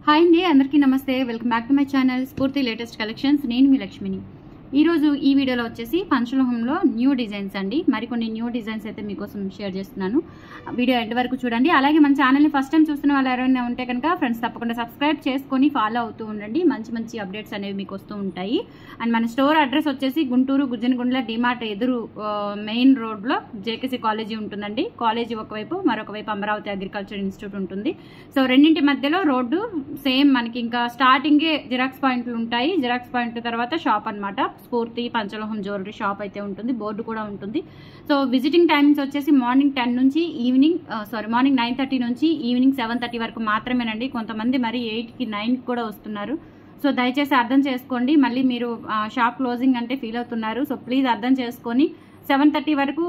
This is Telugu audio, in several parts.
హాయ్ అండి, అందరికీ నమస్తే. Welcome back to my channel స్ఫూర్తి లేటెస్ట్ కలెక్షన్స్. నేను మీ లక్ష్మిని. ఈరోజు ఈ వీడియోలో వచ్చేసి పంచలోహంలో న్యూ డిజైన్స్ అండి. మరికొన్ని న్యూ డిజైన్స్ అయితే మీకోసం షేర్ చేస్తున్నాను. వీడియో ఎండ్ వరకు చూడండి. అలాగే మన ఛానల్ని ఫస్ట్ టైం చూస్తున్న వాళ్ళు ఎవరైనా ఉంటే కనుక ఫ్రెండ్స్ తప్పకుండా సబ్స్క్రైబ్ చేసుకొని ఫాలో అవుతూ ఉండండి. మంచి మంచి అప్డేట్స్ అనేవి మీకు వస్తూ ఉంటాయి. అండ్ మన స్టోర్ అడ్రస్ వచ్చేసి గుంటూరు గుజ్జనగుండ్ల డిమార్ట్ ఎదురు మెయిన్ రోడ్లో జేకేసీ కాలేజీ ఉంటుందండి. కాలేజీ ఒకవైపు, మరొక వైపు అమరావతి అగ్రికల్చర్ ఇన్స్టిట్యూట్ ఉంటుంది. సో రెండింటి మధ్యలో రోడ్డు సేమ్. మనకి ఇంకా స్టార్టింగే జిరాక్స్ పాయింట్లు ఉంటాయి. జిరాక్స్ పాయింట్ తర్వాత షాప్ అనమాట. స్ఫూర్తి పంచలోహం జ్యువెలరీ షాప్ అయితే ఉంటుంది. బోర్డు కూడా ఉంటుంది. సో విజిటింగ్ టైమింగ్స్ వచ్చేసి మార్నింగ్ 10 నుంచి మార్నింగ్ 9:30 నుంచి ఈవినింగ్ 7:30 వరకు మాత్రమేనండి. కొంతమంది మరి 8కి 9కి కూడా వస్తున్నారు. సో దయచేసి అర్థం చేసుకోండి. మళ్ళీ మీరు షాప్ క్లోజింగ్ అంటే ఫీల్ అవుతున్నారు. సో ప్లీజ్ అర్థం చేసుకొని 7:30 వరకు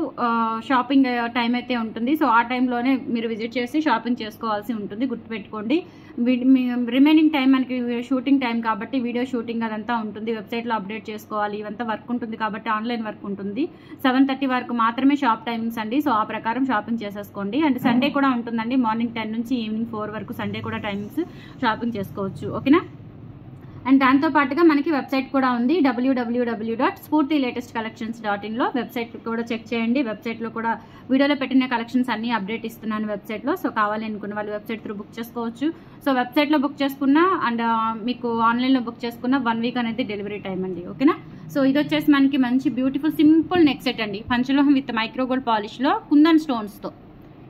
షాపింగ్ టైం అయితే ఉంటుంది. సో ఆ టైంలోనే మీరు విజిట్ చేసి షాపింగ్ చేసుకోవాల్సి ఉంటుంది. గుర్తుపెట్టుకోండి. రిమైనింగ్ టైం మనకి షూటింగ్ టైం కాబట్టి వీడియో షూటింగ్ అదంతా ఉంటుంది. వెబ్సైట్లో అప్డేట్ చేసుకోవాలి, ఇవంతా వర్క్ ఉంటుంది కాబట్టి ఆన్లైన్ వర్క్ ఉంటుంది. 7:30 వరకు మాత్రమే షాప్ టైమింగ్స్ అండి. సో ఆ ప్రకారం షాపింగ్ చేసేసుకోండి. అండ్ సండే కూడా ఉంటుందండి. మార్నింగ్ 10 నుంచి ఈవినింగ్ 4 వరకు సండే కూడా టైమింగ్స్ షాపింగ్ చేసుకోవచ్చు. ఓకేనా? అండ్ దాంతో పాటుగా మనకి వెబ్సైట్ కూడా ఉంది. www.spurtilatestcollections.in లో వెబ్సైట్ కూడా చెక్ చేయండి. వెబ్సైట్లో కూడా వీడియోలో పెట్టిన కలెక్షన్స్ అన్ని అప్డేట్ ఇస్తున్నాను వెబ్సైట్లో. సో కావాలి అనుకున్న వాళ్ళు వెబ్సైట్ త్రూ బుక్ చేసుకోవచ్చు. సో వెబ్సైట్లో బుక్ చేసుకున్నా అండ్ మీకు ఆన్లైన్లో బుక్ చేసుకున్న 1 వీక్ అనేది డెలివరీ టైం అండి. ఓకేనా? సో ఇది వచ్చేసి మనకి మంచి బ్యూటిఫుల్ సింపుల్ నెక్ సెట్ అండి. పంచలోహం విత్ మైక్రోగోల్డ్ పాలిష్లో కుందన్ స్టోన్స్తో.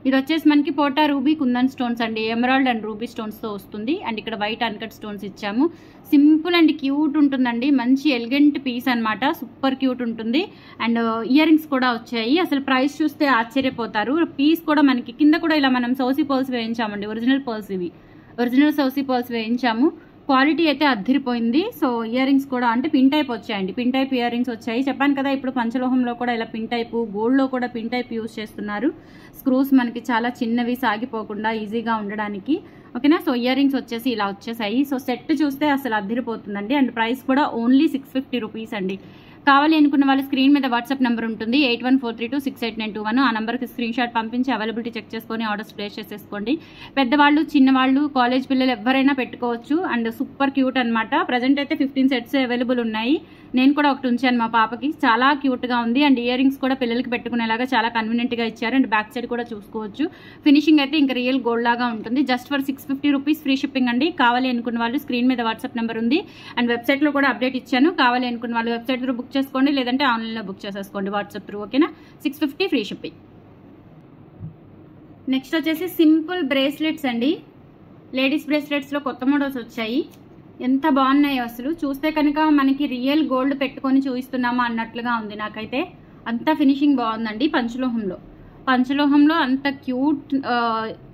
ఇది వచ్చేసి మనకి పోటా రూబీ కుందన్ స్టోన్స్ అండి. ఎమరాల్డ్ అండ్ రూబీ స్టోన్స్తో వస్తుంది. అండ్ ఇక్కడ వైట్ అన్కట్ స్టోన్స్ ఇచ్చాము. సింపుల్ అండ్ క్యూట్ ఉంటుందండి. మంచి ఎలిగెంట్ పీస్ అనమాట. సూపర్ క్యూట్ ఉంటుంది. అండ్ ఇయర్ రింగ్స్ కూడా వచ్చాయి. అసలు ప్రైస్ చూస్తే ఆశ్చర్యపోతారు. పీస్ కూడా మనకి కింద కూడా ఇలా మనం సౌసీ పర్ల్స్ వేయించామండి. ఒరిజినల్ పర్ల్స్ ఇవి. ఒరిజినల్ సౌసీ పర్ల్స్ వేయించాము. క్వాలిటీ అయితే అద్దిరిపోయింది. సో ఇయర్ రింగ్స్ కూడా అంటే పిన్ టైప్ వచ్చాయండి. పిన్ టైప్ ఇయర్ రింగ్స్ వచ్చాయి. చెప్పాను కదా, ఇప్పుడు పంచలోహంలో కూడా ఇలా పిన్ టైపు, గోల్డ్లో కూడా పిన్ టైప్ యూజ్ చేస్తున్నారు. స్క్రూస్ మనకి చాలా చిన్నవి, సాగిపోకుండా ఈజీగా ఉండడానికి. ఓకేనా? సో ఇయర్ రింగ్స్ వచ్చేసి ఇలా వచ్చేసాయి. సో సెట్ చూస్తే అసలు అద్దిరిపోతుందండి. అండ్ ప్రైస్ కూడా ఓన్లీ 650 రూపీస్ అండి. కావాలి అనుకున్న వాళ్ళు స్క్రీన్ మీద వాట్సాప్ నెంబర్ ఉంటుంది 8143268921. ఆ నెంబర్కి స్క్రీన్ షాట్ పంపించి అవైలబిలిటీ చెక్ చేసుకొని ఆర్డర్స్ ప్లేస్ చేసేసుకోండి. పెద్దవాళ్ళు, చిన్నవాళ్ళు, కాలేజ్ పిల్లలు ఎవరైనా పెట్టుకోవచ్చు. అండ్ సూపర్ క్యూట్ అనమాట. ప్రజెంట్ అయితే 15 సెట్స్ అవైలబుల్ ఉన్నాయి. నేను కూడా ఒకటి ఉంచాను మా పాపకి. చాలా క్యూట్గా ఉంది. అండ్ ఇయర్ రింగ్స్ కూడా పిల్లలకి పెట్టుకునేలాగా చాలా కన్వీనియంట్గా ఇచ్చారు. అండ్ బ్యాక్ సైడ్ కూడా చూసుకోవచ్చు. ఫినిషింగ్ అయితే ఇంకా రియల్ గోల్డ్ లాగా ఉంటుంది. Just for 650 rupees free shipping అండి. కావాలి అనుకున్న వాళ్ళు స్క్రీన్ మీద వాట్సాప్ నెంబర్ ఉంది. అండ్ వెబ్సైట్లో కూడా అప్డేట్ ఇచ్చాను. కావాలి అనుకున్న వాళ్ళు వెబ్సైట్ త్రూ బుక్ చేసుకోండి, లేదంటే ఆన్లైన్లో బుక్ చేసేసుకోండి వాట్సాప్ త్రూ. ఓకేనా? 650 ఫ్రీ షిప్పింగ్. నెక్స్ట్ వచ్చేసి సింపుల్ బ్రేస్లెట్స్ అండి. లేడీస్ బ్రేస్లెట్స్లో కొత్త మోడల్స్ వచ్చాయి. ఎంత బాగున్నాయో అసలు. చూస్తే కనుక మనకి రియల్ గోల్డ్ పెట్టుకొని చూపిస్తున్నామా అన్నట్లుగా ఉంది నాకైతే. అంత ఫినిషింగ్ బాగుందండి. పంచలోహంలో అంత క్యూట్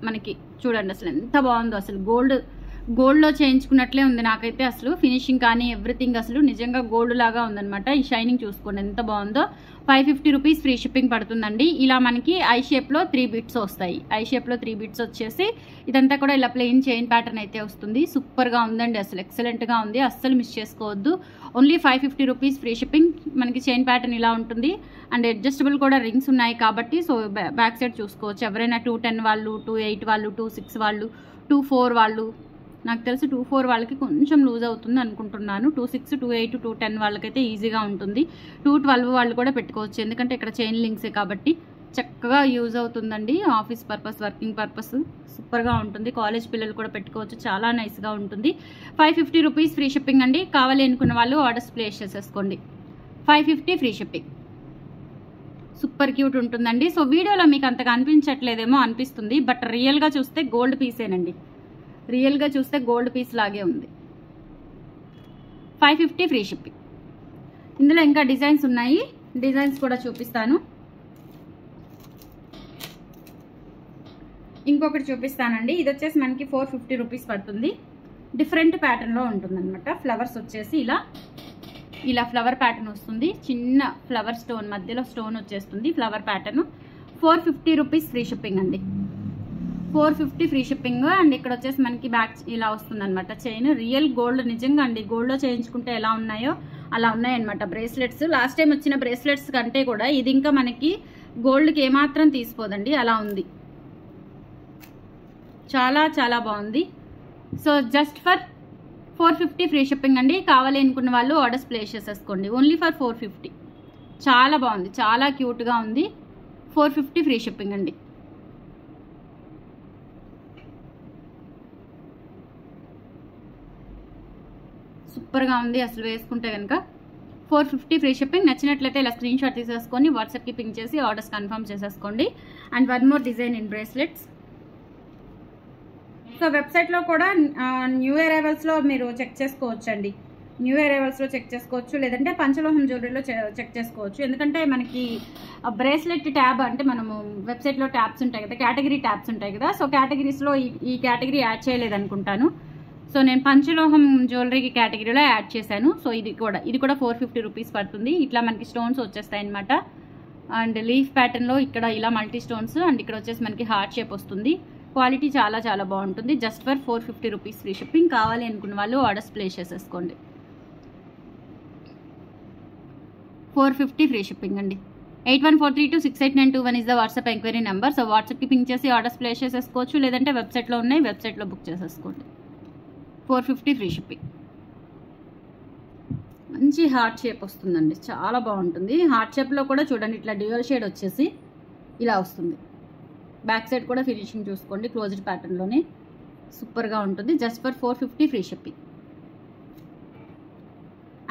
మనకి చూడండి అసలు ఎంత బాగుందో. అసలు గోల్డ్లో చేయించుకున్నట్లే ఉంది నాకైతే. అసలు ఫినిషింగ్ కానీ ఎవ్రీథింగ్ అసలు నిజంగా గోల్డ్ లాగా ఉందనమాట. ఈ షైనింగ్ చూసుకోండి ఎంత బాగుందో. 550 రూపీస్ ఫ్రీ షిప్పింగ్ పడుతుందండి. ఇలా మనకి ఐ షేప్లో 3 బిట్స్ వస్తాయి. ఐ షేప్లో 3 బిట్స్ వచ్చేసి ఇదంతా కూడా ఇలా ప్లెయిన్ చైన్ ప్యాటర్న్ అయితే వస్తుంది. సూపర్గా ఉందండి. అసలు ఎక్సలెంట్గా ఉంది. అస్సలు మిస్ చేసుకోవద్దు. Only 550 rupees free shipping. మనకి చైన్ ప్యాటర్న్ ఇలా ఉంటుంది. అండ్ అడ్జస్టబుల్ కూడా రింగ్స్ ఉన్నాయి కాబట్టి సో బ్యాక్ సైడ్ చూసుకోవచ్చు. ఎవరైనా 210 వాళ్ళు, 28 వాళ్ళు, 26 వాళ్ళు, 24 వాళ్ళు, నాకు తెలిసి 24 వాళ్ళకి కొంచెం లూజ్ అవుతుంది అనుకుంటున్నాను. 26, 28, 210 వాళ్ళకైతే ఈజీగా ఉంటుంది. 212 వాళ్ళు కూడా పెట్టుకోవచ్చు. ఎందుకంటే ఇక్కడ చైన్ లింక్సే కాబట్టి చక్కగా యూజ్ అవుతుందండి. ఆఫీస్ పర్పస్, వర్కింగ్ పర్పస్ సూపర్గా ఉంటుంది. కాలేజ్ పిల్లలు కూడా పెట్టుకోవచ్చు. చాలా నైస్గా ఉంటుంది. 550 రూపీస్ ఫ్రీ షిప్పింగ్ అండి. కావాలి అనుకున్న వాళ్ళు ఆర్డర్స్ ప్లేస్ చేసేసుకోండి. 550 ఫ్రీ షిప్పింగ్. సూపర్ క్యూట్ ఉంటుందండి. సో వీడియోలో మీకు అంతగా అనిపించట్లేదేమో అనిపిస్తుంది. బట్ రియల్గా చూస్తే గోల్డ్ పీసేనండి. రియల్గా చూస్తే గోల్డ్ పీస్ లాగే ఉంది. 550 ఫ్రీ షిప్పింగ్. ఇందులో ఇంకా డిజైన్స్ ఉన్నాయి. డిజైన్స్ కూడా చూపిస్తాను. ఇంకొకటి చూపిస్తానండి. ఇది వచ్చేసి మనకి 450 రూపీస్ పడుతుంది. డిఫరెంట్ ప్యాటర్న్లో ఉంటుంది అనమాట. ఫ్లవర్స్ వచ్చేసి ఇలా ఫ్లవర్ ప్యాటర్న్ వస్తుంది. చిన్న ఫ్లవర్ స్టోన్ మధ్యలో స్టోన్ వచ్చేస్తుంది. Flower pattern. 450 rupees free shipping అండి. 450 ఫ్రీ షిప్పింగ్. అండ్ ఇక్కడ వచ్చేసి మనకి బ్యాక్ ఇలా వస్తుంది అనమాట. Chain real gold. నిజంగా అండి గోల్డ్లో చేయించుకుంటే ఎలా ఉన్నాయో అలా ఉన్నాయన్నమాట బ్రేస్లెట్స్. లాస్ట్ టైం వచ్చిన బ్రేస్లెట్స్ కంటే కూడా ఇది ఇంకా మనకి గోల్డ్కి ఏమాత్రం తీసిపోదండి. అలా ఉంది. చాలా చాలా బాగుంది. So just for 450 free shipping అండి. కావాలి అనుకున్న వాళ్ళు ఆర్డర్స్ ప్లేస్ చేసేసుకోండి. Only for 450. చాలా బాగుంది, చాలా క్యూట్గా ఉంది. 450 ఫ్రీ షిప్పింగ్ అండి. సూపర్గా ఉంది అసలు వేసుకుంటే కనుక. 450 ఫ్రీ షిప్పింగ్. నచ్చినట్లయితే ఇలా స్క్రీన్ షాట్ తీసేసుకొని వాట్సాప్కి పింక్ చేసి ఆర్డర్స్ కన్ఫర్మ్ చేసేసుకోండి. And one more design in bracelets. So వెబ్సైట్లో కూడా న్యూ అరైవల్స్లో మీరు చెక్ చేసుకోవచ్చు అండి. న్యూ అరైవల్స్లో చెక్ చేసుకోవచ్చు, లేదంటే పంచలోహం జ్యువెలరీలో చెక్ చేసుకోవచ్చు. ఎందుకంటే మనకి బ్రేస్లెట్ ట్యాబ్ అంటే మనము వెబ్సైట్లో ట్యాబ్స్ ఉంటాయి కదా, కేటగిరీ ట్యాబ్స్ ఉంటాయి కదా. సో కేటగిరీస్లో ఈ కేటగిరీ యాడ్ చేయలేదు అనుకుంటాను. సో నేను పంచలోహం జ్యువెలరీకి కేటగిరీలో యాడ్ చేశాను. సో ఇది కూడా 450 రూపీస్ పడుతుంది. ఇట్లా మనకి స్టోన్స్ వచ్చేస్తాయి అనమాట. అండ్ లీఫ్ ప్యాటర్న్లో ఇక్కడ ఇలా మల్టీ స్టోన్స్, అండ్ ఇక్కడ వచ్చేసి మనకి హార్ట్ షేప్ వస్తుంది. క్వాలిటీ చాలా చాలా బాగుంటుంది. Just for 450 rupees free shipping. కావాలి అనుకున్న వాళ్ళు ఆర్డర్స్ ప్లేస్ చేసేసుకోండి. 450 ఫ్రీ షిప్పింగ్ అండి. 8143268921 is the WhatsApp enquiry number. So వాట్సాప్కి పింక్ చేసి ఆర్డర్స్ ప్లేస్ చేసేసుకోవచ్చు, లేదంటే వెబ్సైట్లో ఉన్నాయి, వెబ్సైట్లో బుక్ చేసేసుకోండి. 450 ఫ్రీ షిప్పింగ్. మంచి హార్ట్ షేప్ వస్తుందండి, చాలా బాగుంటుంది. హార్ట్ షేప్లో కూడా చూడండి ఇట్లా డ్యూయల్ షేడ్ వచ్చేసి ఇలా వస్తుంది. బ్యాక్ సైడ్ కూడా ఫినిషింగ్ చూసుకోండి, క్లోజ్డ్ ప్యాటర్న్లోనే సూపర్గా ఉంటుంది. Just for 450 free shipping.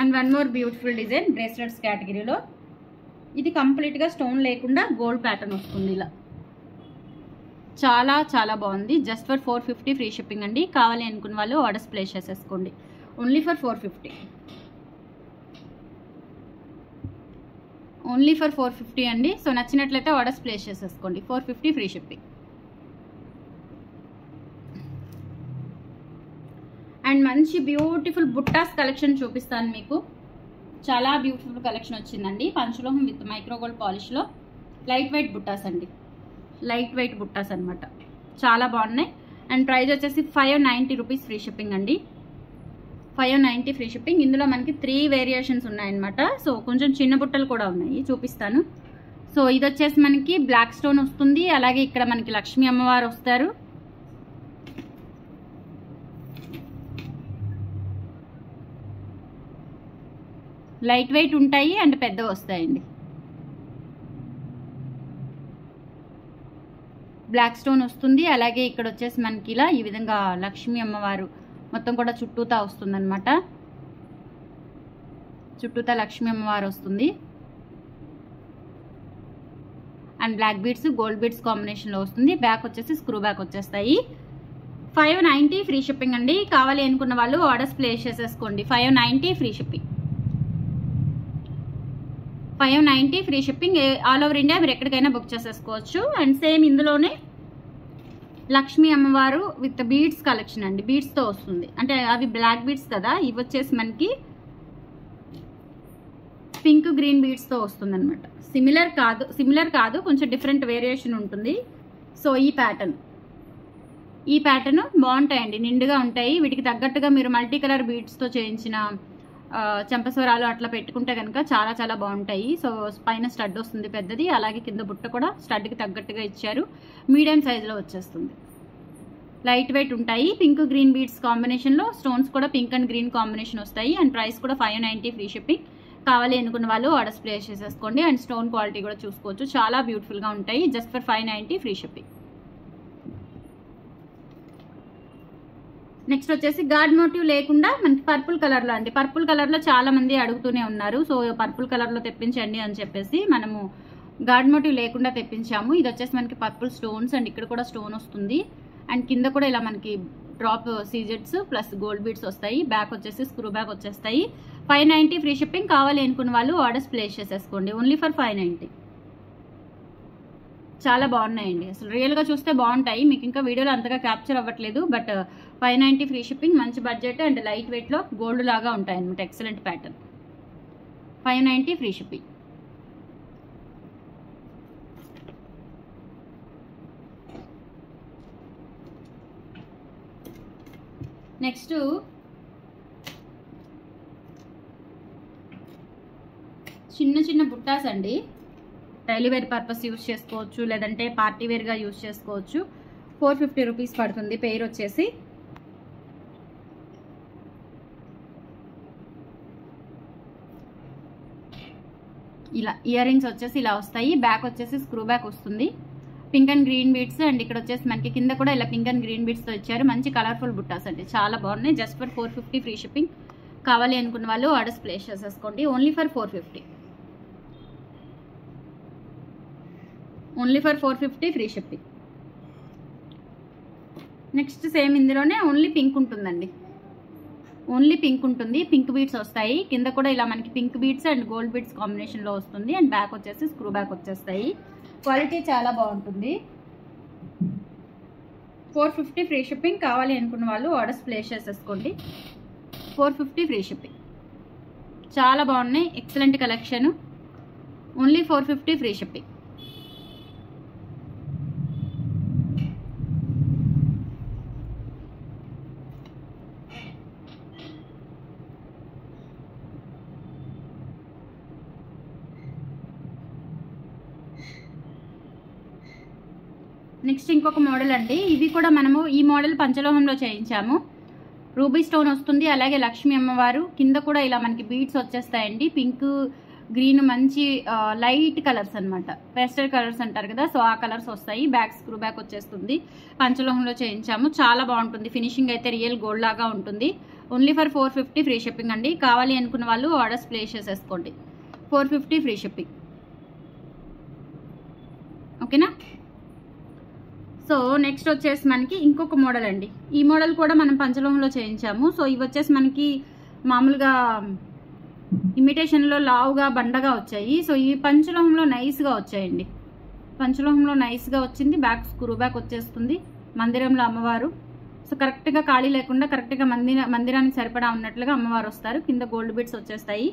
And one more beautiful design bracelets కేటగిరీలో. ఇది కంప్లీట్గా స్టోన్ లేకుండా గోల్డ్ ప్యాటర్న్ వస్తుంది ఇలా. చాలా చాలా బాగుంది. జస్ట్ ఫర్ 450 ఫ్రీ షిప్పింగ్ అండి. కావాలి అనుకున్న వాళ్ళు ఆర్డర్స్ ప్లేస్ చేసేసుకోండి. Only for 450. ఓన్లీ ఫర్ 450 అండి. సో నచ్చినట్లయితే ఆర్డర్స్ ప్లేస్ చేసేసుకోండి. 450 ఫ్రీ షిప్పింగ్. అండ్ మంచి బ్యూటిఫుల్ బుట్టాస్ కలెక్షన్ చూపిస్తాను మీకు. చాలా బ్యూటిఫుల్ కలెక్షన్ వచ్చిందండి. పంచలోహం విత్ మైక్రో గోల్డ్ పాలిష్లో లైట్ వెయిట్ బుట్టాస్ అండి. లైట్ వెయిట్ బుట్టాస్ అనమాట, చాలా బాగున్నాయి. అండ్ ప్రైస్ వచ్చేసి 590 రూపీస్ ఫ్రీ షిప్పింగ్ అండి. 590 ఫ్రీ షిప్పింగ్. ఇందులో మనకి 3 వేరియేషన్స్ ఉన్నాయన్నమాట. సో కొంచెం చిన్న బుట్టలు కూడా ఉన్నాయి, చూపిస్తాను. సో ఇది వచ్చేసి మనకి బ్లాక్ స్టోన్ వస్తుంది. అలాగే ఇక్కడ మనకి లక్ష్మీ అమ్మవారు వస్తారు. లైట్ వెయిట్ ఉంటాయి అండ్ పెద్దవి వస్తాయండి. బ్లాక్ స్టోన్ వస్తుంది. అలాగే ఇక్కడ వచ్చేసి మనకి ఇలా ఈ విధంగా లక్ష్మీ అమ్మవారు మొత్తం కూడా చుట్టూతా వస్తుందన్నమాట. చుట్టూతా లక్ష్మీ అమ్మవారు వస్తుంది. And black beads gold beads కాంబినేషన్లో వస్తుంది. బ్యాక్ వచ్చేసి స్క్రూ బ్యాక్ వచ్చేస్తాయి. 590 ఫ్రీ షిప్పింగ్ అండి. కావాలి అనుకున్న వాళ్ళు ఆర్డర్స్ ప్లేస్ చేసేసుకోండి. 590 free shipping. 590 free shipping. All over India మీరు ఎక్కడికైనా బుక్ చేసేసుకోవచ్చు. అండ్ సేమ్ ఇందులోనే లక్ష్మీ అమ్మవారు విత్ బీడ్స్ కలెక్షన్ అండి. బీడ్స్తో వస్తుంది, అంటే అవి బ్లాక్ బీడ్స్ కదా, ఇవి వచ్చేసి మనకి పింక్ గ్రీన్ బీడ్స్తో వస్తుంది అనమాట. సిమిలర్ కాదు, కొంచెం డిఫరెంట్ వేరియేషన్ ఉంటుంది. సో ఈ ప్యాటర్న్ బాగుంటాయండి, నిండుగా ఉంటాయి. వీటికి తగ్గట్టుగా మీరు మల్టీ కలర్ బీడ్స్తో చేయించిన చెంపస్వరాలు అట్లా పెట్టుకుంటే కనుక చాలా చాలా బాగుంటాయి. సో పైన స్టడ్ వస్తుంది పెద్దది, అలాగే కింద బుట్ట కూడా స్టడ్కి తగ్గట్టుగా ఇచ్చారు. మీడియం సైజులో వచ్చేస్తుంది. లైట్ వెయిట్ ఉంటాయి. పింక్ గ్రీన్ బీడ్స్ కాంబినేషన్లో స్టోన్స్ కూడా పింక్ అండ్ గ్రీన్ కాంబినేషన్ వస్తాయి. అండ్ ప్రైస్ కూడా 590 ఫ్రీ షిప్పింగ్. కావాలి అనుకున్న వాళ్ళు ఆర్డర్స్ ప్లేస్ చేసేసుకోండి. అండ్ స్టోన్ క్వాలిటీ కూడా చూసుకోవచ్చు, చాలా బ్యూటిఫుల్గా ఉంటాయి. Just for 590 free shipping. Next వచ్చేసి గాడ్ మోటివ్ లేకుండా మనకి పర్పుల్ కలర్లో అండి. పర్పుల్ కలర్లో చాలా మంది అడుగుతూనే ఉన్నారు. సో పర్పుల్ కలర్లో తెప్పించండి అని చెప్పేసి మనము గాడ్ మోటివ్ లేకుండా తెప్పించాము. ఇది వచ్చేసి మనకి పర్పుల్ స్టోన్స్ అండ్ ఇక్కడ కూడా స్టోన్ వస్తుంది. అండ్ కింద కూడా ఇలా మనకి డ్రాప్ సీజెట్స్ ప్లస్ గోల్డ్ బీడ్స్ వస్తాయి. బ్యాక్ వచ్చేసి స్క్రూ బ్యాక్ వచ్చేస్తాయి. 590 ఫ్రీ షిప్పింగ్. కావాలి అనుకున్న వాళ్ళు ఆర్డర్స్ ప్లేస్ చేసేసుకోండి. Only for 590. చాలా బాగున్నాయండి, అసలు రియల్గా చూస్తే బాగుంటాయి. మీకు ఇంకా వీడియోలో అంతగా క్యాప్చర్ అవ్వట్లేదు, బట్ 590 ఫ్రీ షిప్పింగ్. మంచి బడ్జెట్ అండ్ లైట్ వెయిట్లో గోల్డ్ లాగా ఉంటాయి అనమాట. Excellent pattern. 590 free shipping. Next చిన్న చిన్న బుట్టాస్ అండి. డైలీ వేర్ పర్పస్ యూజ్ చేసుకోవచ్చు, లేదంటే పార్టీ వేర్గా యూజ్ చేసుకోవచ్చు. 450 రూపీస్ పడుతుంది పెయిర్ వచ్చేసి. ఇలా ఇయర్ రింగ్స్ వచ్చేసి ఇలా వస్తాయి. బ్యాక్ వచ్చేసి స్క్రూ బ్యాక్ వస్తుంది. Pink and green beads and ఇక్కడ వచ్చేసి మనకి కింద కూడా ఇలా పింక్ అండ్ గ్రీన్ బీడ్స్తో ఇచ్చారు. మంచి కలర్ఫుల్ బుట్టాస్ అండి, చాలా బాగున్నాయి. Just for 450 free shipping. కావాలి అనుకున్న వాళ్ళు ఆర్డర్స్ ప్లేస్ చేసేసుకోండి. Only for 450. Only for 450 free shipping. Next same ఇందులోనే ఓన్లీ పింక్ ఉంటుందండి. ఓన్లీ పింక్ ఉంటుంది. పింక్ బీడ్స్ వస్తాయి. కింద కూడా ఇలా మనకి pink beads and gold beads కాంబినేషన్లో వస్తుంది. అండ్ బ్యాక్ వచ్చేసి స్క్రూ బ్యాక్ వచ్చేస్తాయి. క్వాలిటీ చాలా బాగుంటుంది. 450 ఫ్రీ షిప్పింగ్. కావాలి అనుకున్న వాళ్ళు ఆర్డర్స్ ప్లేస్ చేసేసుకోండి. 450 ఫ్రీ షిప్పింగ్. చాలా బాగున్నాయి, excellent collection. Only 450 free shipping. Next ఇంకొక మోడల్ అండి. ఇవి కూడా మనము ఈ మోడల్ పంచలోహంలో చేయించాము. రూబీ స్టోన్ వస్తుంది, అలాగే లక్ష్మీ అమ్మవారు. కింద కూడా ఇలా మనకి బీడ్స్ వచ్చేస్తాయండి. పింక్, గ్రీన్, మంచి లైట్ కలర్స్ అనమాట, పేస్టల్ కలర్స్ అంటారు కదా, సో ఆ కలర్స్ వస్తాయి. బ్యాక్ స్క్రూ బ్యాక్ వచ్చేస్తుంది. పంచలోహంలో చేయించాము, చాలా బాగుంటుంది. ఫినిషింగ్ అయితే రియల్ గోల్డ్ లాగా ఉంటుంది. ఓన్లీ ఫర్ 450 ఫ్రీ షిప్పింగ్ అండి. కావాలి అనుకున్న వాళ్ళు ఆర్డర్స్ ప్లేస్ చేసేసుకోండి. 450 ఫ్రీ షిప్పింగ్. ఓకేనా. సో నెక్స్ట్ వచ్చేసి మనకి ఇంకొక మోడల్ అండి. ఈ మోడల్ కూడా మనం పంచలోహంలో చేయించాము. సో ఇవి వచ్చేసి మనకి మామూలుగా ఇమిటేషన్లో లావుగా బండగా వచ్చాయి. సో ఈ పంచలోహంలో నైస్గా వచ్చాయండి. పంచలోహంలో నైస్గా వచ్చింది. బ్యాక్ స్క్రూ బ్యాక్ వచ్చేస్తుంది. మందిరంలో అమ్మవారు. సో కరెక్ట్గా ఖాళీ లేకుండా కరెక్ట్గా మందిరానికి సరిపడా ఉన్నట్లుగా అమ్మవారు వస్తారు. కింద గోల్డ్ బీడ్స్ వచ్చేస్తాయి.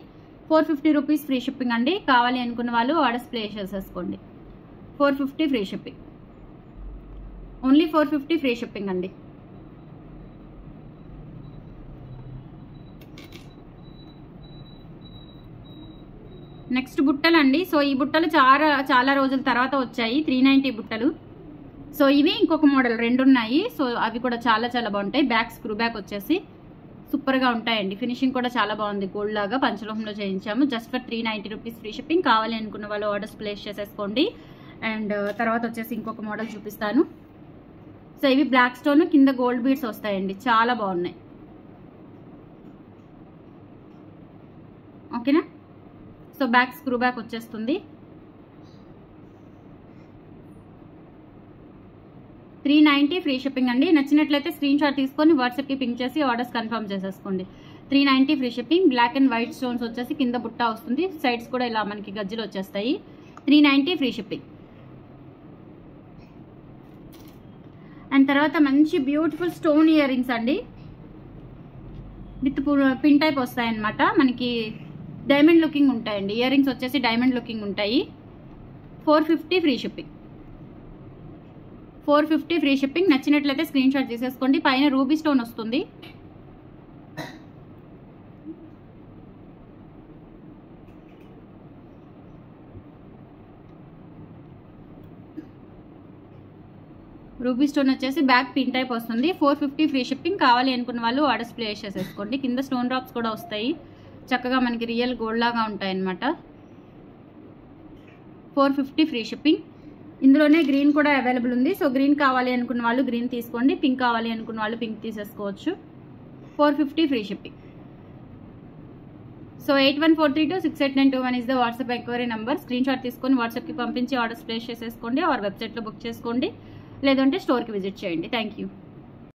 450 రూపీస్ ఫ్రీ షిప్పింగ్ అండి. కావాలి అనుకున్న వాళ్ళు ఆర్డర్స్ ప్లేస్ చేసేసుకోండి. 450 free shipping. Only 450 free shipping అండి. నెక్స్ట్ బుట్టలు అండి. సో ఈ బుట్టలు చాలా రోజుల తర్వాత వచ్చాయి. 390 బుట్టలు. సో ఇవి ఇంకొక మోడల్ 2 ఉన్నాయి. సో అవి కూడా చాలా బాగుంటాయి. బ్యాక్ స్క్రూ బ్యాక్ వచ్చేసి సూపర్గా ఉంటాయండి. ఫినిషింగ్ కూడా చాలా బాగుంది. గోల్డ్ లాగా పంచలోహంలో చేయించాము. Just for 390 rupees free shipping. కావాలి అనుకున్న వాళ్ళు ఆర్డర్స్ ప్లేస్ చేసేసుకోండి. అండ్ తర్వాత వచ్చేసి ఇంకొక మోడల్ చూపిస్తాను. సో ఇవి బ్లాక్ స్టోన్, కింద గోల్డ్ బీడ్స్ వస్తాయండి. చాలా బాగున్నాయి. ఓకేనా. సో బ్యాక్ స్క్రూ బ్యాక్ వచ్చేస్తుంది. 390 ఫ్రీ షిప్పింగ్ అండి. నచ్చినట్లయితే స్క్రీన్ షాట్ తీసుకొని వాట్సాప్కి పింక్ చేసి ఆర్డర్స్ కన్ఫర్మ్ చేసేసుకోండి. 390 free shipping. Black and white stones వచ్చేసి కింద బుట్ట వస్తుంది. సైడ్స్ కూడా ఇలా మనకి గజ్జలు వచ్చేస్తాయి. 390 ఫ్రీ షిప్పింగ్. అండ్ తర్వాత మంచి బ్యూటిఫుల్ స్టోన్ ఇయర్ రింగ్స్ అండి. విత్ పిన్ టైప్ వస్తాయన్నమాట. మనకి డైమండ్ లుకింగ్ ఉంటాయండి. ఇయర్ రింగ్స్ వచ్చేసి డైమండ్ లుకింగ్ ఉంటాయి. 450 ఫ్రీ షిప్పింగ్. 450 free shipping. నచ్చినట్లయితే స్క్రీన్ షాట్ తీసేసుకోండి. పైన రూబీ స్టోన్ వస్తుంది. రూబీ స్టోన్ వచ్చేసి బ్యాక్ పిన్ టైప్ వస్తుంది. 450 ఫ్రీ షిప్పింగ్. కావాలి అనుకున్న వాళ్ళు ఆర్డర్స్ ప్లేస్ చేసేసుకోండి. కింద స్టోన్ డ్రాప్స్ కూడా వస్తాయి. చక్కగా మనకి రియల్ గోల్డ్ లాగా ఉంటాయి అన్నమాట. 450 ఫ్రీ షిప్పింగ్. ఇందులోనే గ్రీన్ కూడా అవైలబుల్ ఉంది. సో గ్రీన్ కావాలి అనుకున్న వాళ్ళు గ్రీన్ తీసుకోండి. పింక్ కావాలి అనుకున్న వాళ్ళు పింక్ తీసేసుకోవచ్చు. 450 free shipping. So 8143268921 is the WhatsApp enquiry number. Screen shot తీసుకొని వాట్సాప్కి పంపించి ఆర్డర్స్ ప్లేస్ చేసేసుకోండి. ఆర్ వెబ్సైట్లో బుక్ చేసుకోండి. లేదంటే స్టోర్కి విజిట్ చేయండి. Thank you.